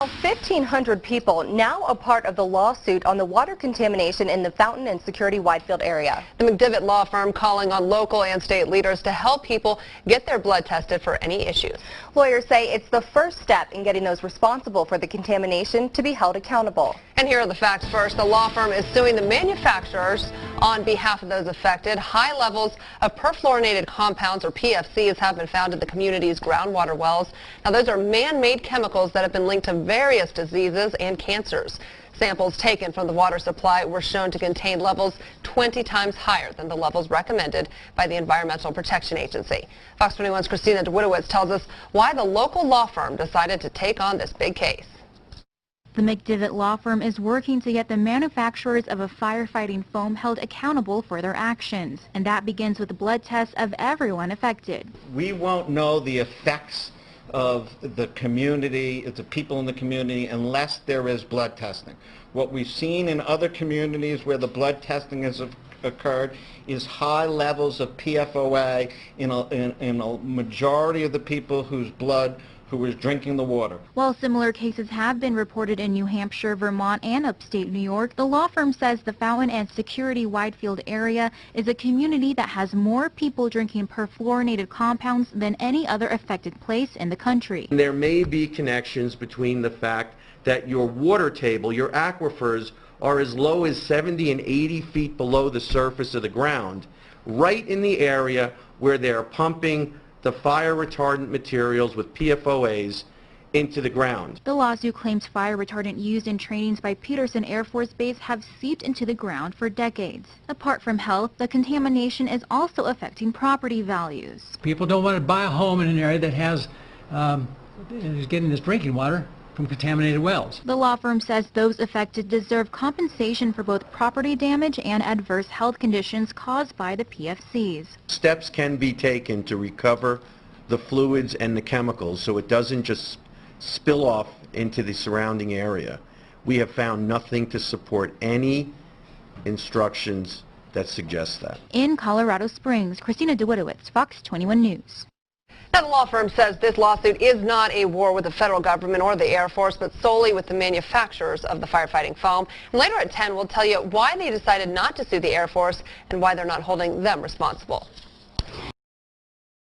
1,500 people now a part of the lawsuit on the water contamination in the Fountain and Security Wiedfield area. The McDivitt Law Firm calling on local and state leaders to help people get their blood tested for any issues. Lawyers say it's the first step in getting those responsible for the contamination to be held accountable. And here are the facts first. The law firm is suing the manufacturers on behalf of those affected. High levels of perfluorinated compounds, or PFCs, have been found in the community's groundwater wells. Now, those are man-made chemicals that have been linked to various diseases and cancers. Samples taken from the water supply were shown to contain levels 20 times higher than the levels recommended by the Environmental Protection Agency. Fox 21's Christina DeWittowitz tells us why the local law firm decided to take on this big case. The McDivitt Law Firm is working to get the manufacturers of a firefighting foam held accountable for their actions, and that begins with blood tests of everyone affected. We won't know the effects of the community, the people in the community, unless there is blood testing. What we've seen in other communities where the blood testing has occurred is high levels of PFOA in a majority of the people whose blood who was drinking the water. While similar cases have been reported in New Hampshire, Vermont, and upstate New York, the law firm says the Fountain and Security Wiedfield area is a community that has more people drinking perfluorinated compounds than any other affected place in the country. There may be connections between the fact that your water table, your aquifers, are as low as 70 and 80 feet below the surface of the ground, right in the area where they're pumping the fire retardant materials with PFOAs into the ground. The lawsuit claims fire retardant used in trainings by Peterson Air Force Base have seeped into the ground for decades. Apart from health, the contamination is also affecting property values. People don't want to buy a home in an area that is getting this drinking water from contaminated wells. The law firm says those affected deserve compensation for both property damage and adverse health conditions caused by the PFCs. Steps can be taken to recover the fluids and the chemicals so it doesn't just spill off into the surrounding area. We have found nothing to support any instructions that suggest that. In Colorado Springs, Christina DeWittowitz, Fox 21 News. Now, the law firm says this lawsuit is not a war with the federal government or the Air Force, but solely with the manufacturers of the firefighting foam. And later at 10, we'll tell you why they decided not to sue the Air Force and why they're not holding them responsible.